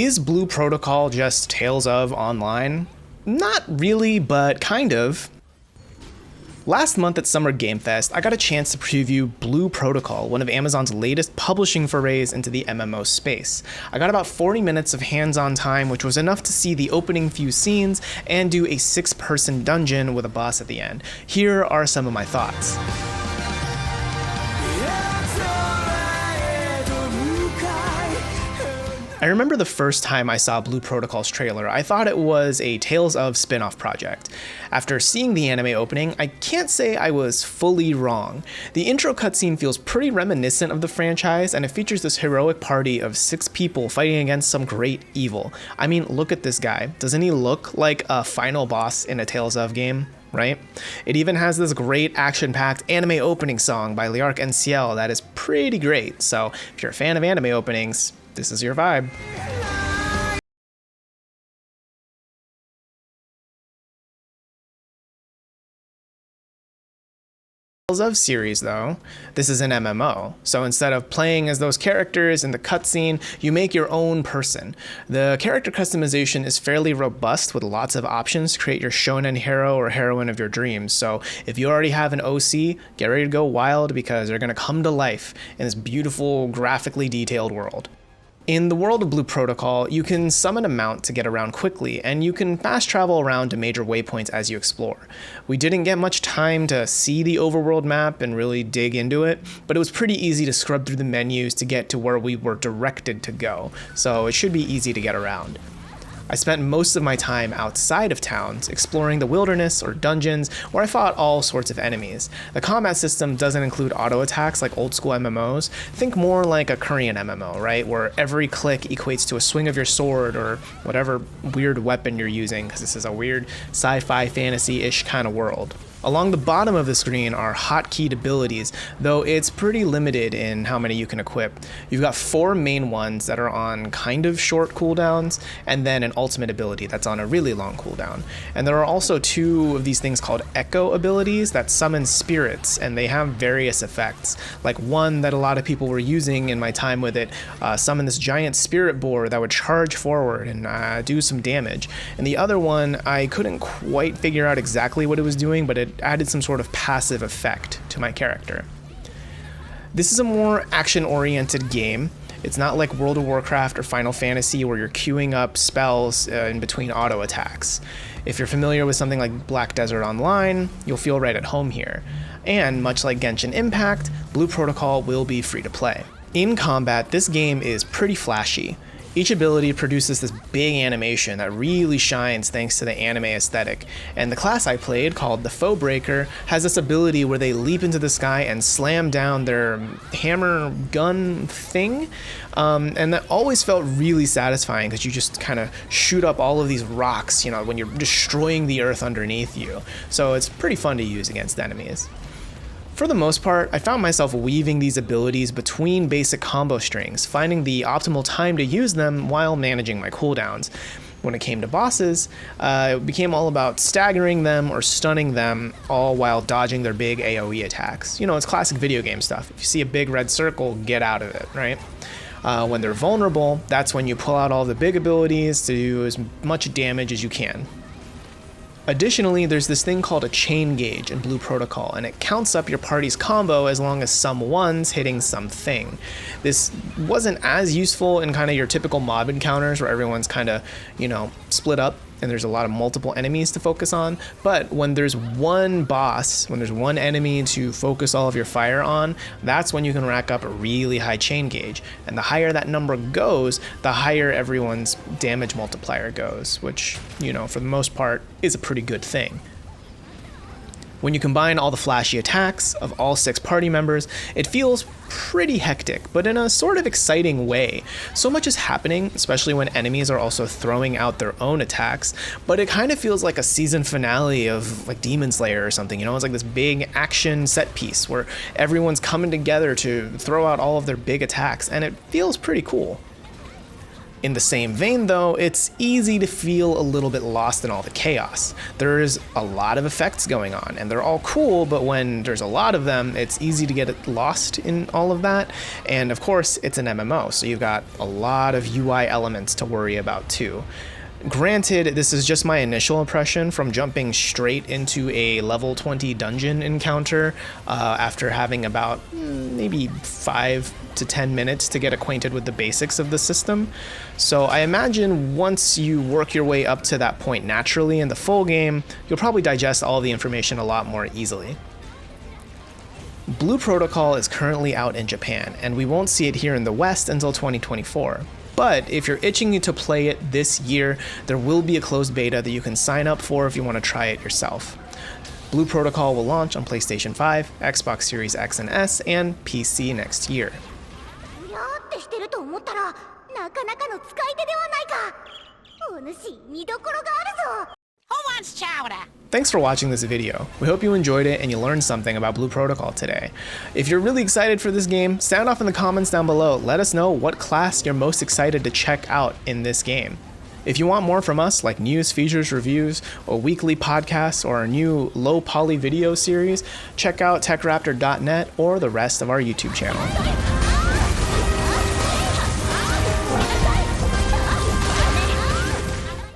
Is Blue Protocol just Tales of Online? Not really, but kind of. Last month at Summer Game Fest, I got a chance to preview Blue Protocol, one of Amazon's latest publishing forays into the MMO space. I got about 40 minutes of hands-on time, which was enough to see the opening few scenes and do a 6-person dungeon with a boss at the end. Here are some of my thoughts. I remember the first time I saw Blue Protocol's trailer, I thought it was a Tales of spin-off project. After seeing the anime opening, I can't say I was fully wrong. The intro cutscene feels pretty reminiscent of the franchise, and it features this heroic party of 6 people fighting against some great evil. I mean, look at this guy. Doesn't he look like a final boss in a Tales of game? Right? It even has this great action-packed anime opening song by Liark NCL that is pretty great, so if you're a fan of anime openings, this is your vibe. Tales of series though, this is an MMO, so instead of playing as those characters in the cutscene, you make your own person. The character customization is fairly robust with lots of options to create your shonen hero or heroine of your dreams, so if you already have an OC, get ready to go wild because they're going to come to life in this beautiful, graphically detailed world. In the world of Blue Protocol, you can summon a mount to get around quickly, and you can fast travel around to major waypoints as you explore. We didn't get much time to see the overworld map and really dig into it, but it was pretty easy to scrub through the menus to get to where we were directed to go, so it should be easy to get around. I spent most of my time outside of towns, exploring the wilderness or dungeons, where I fought all sorts of enemies. The combat system doesn't include auto attacks like old school MMOs. Think more like a Korean MMO, right? Where every click equates to a swing of your sword or whatever weird weapon you're using, because this is a weird sci-fi fantasy-ish kind of world. Along the bottom of the screen are hotkeyed abilities, though it's pretty limited in how many you can equip. You've got 4 main ones that are on kind of short cooldowns, and then an ultimate ability that's on a really long cooldown. And there are also 2 of these things called echo abilities that summon spirits, and they have various effects. Like one that a lot of people were using in my time with it, summon this giant spirit boar that would charge forward and do some damage. And the other one, I couldn't quite figure out exactly what it was doing, but it added some sort of passive effect to my character. This is a more action-oriented game. It's not like World of Warcraft or Final Fantasy where you're queuing up spells in between auto attacks. If you're familiar with something like Black Desert Online, you'll feel right at home here. And much like Genshin Impact, Blue Protocol will be free to play. In combat, this game is pretty flashy. Each ability produces this big animation that really shines thanks to the anime aesthetic, and the class I played, called the Foe Breaker, has this ability where they leap into the sky and slam down their hammer gun thing, and that always felt really satisfying because you just kind of shoot up all of these rocks, you know, when you're destroying the earth underneath you, so it's pretty fun to use against enemies. For the most part, I found myself weaving these abilities between basic combo strings, finding the optimal time to use them while managing my cooldowns. When it came to bosses, it became all about staggering them or stunning them, all while dodging their big AoE attacks. You know, it's classic video game stuff. If you see a big red circle, get out of it, right? When they're vulnerable, that's when you pull out all the big abilities to do as much damage as you can. Additionally, there's this thing called a chain gauge in Blue Protocol, and it counts up your party's combo as long as some ones hitting something. This wasn't as useful in kind of your typical mob encounters where everyone's kind of, you know, split up and there's a lot of multiple enemies to focus on, but when there's one boss, when there's one enemy to focus all of your fire on, that's when you can rack up a really high chain gauge, and the higher that number goes, the higher everyone's damage multiplier goes, which, you know, for the most part is a pretty good thing. When you combine all the flashy attacks of all 6 party members, it feels pretty hectic, but in a sort of exciting way. So much is happening, especially when enemies are also throwing out their own attacks, but it kind of feels like a season finale of like Demon Slayer or something, you know? It's like this big action set piece where everyone's coming together to throw out all of their big attacks, and it feels pretty cool. In the same vein though, it's easy to feel a little bit lost in all the chaos. There's a lot of effects going on and they're all cool, but when there's a lot of them, it's easy to get lost in all of that. And of course, it's an MMO, so you've got a lot of UI elements to worry about too. Granted, this is just my initial impression from jumping straight into a level 20 dungeon encounter after having about maybe 5 to 10 minutes to get acquainted with the basics of the system. So I imagine once you work your way up to that point naturally in the full game, you'll probably digest all the information a lot more easily. Blue Protocol is currently out in Japan, and we won't see it here in the West until 2024. But if you're itching to play it this year, there will be a closed beta that you can sign up for if you want to try it yourself. Blue Protocol will launch on PlayStation 5, Xbox Series X and S, and PC next year. Who wants chowder? Thanks for watching this video. We hope you enjoyed it and you learned something about Blue Protocol today. If you're really excited for this game, sound off in the comments down below. Let us know what class you're most excited to check out in this game. If you want more from us, like news, features, reviews, or weekly podcasts, or our new low poly video series, check out TechRaptor.net or the rest of our YouTube channel.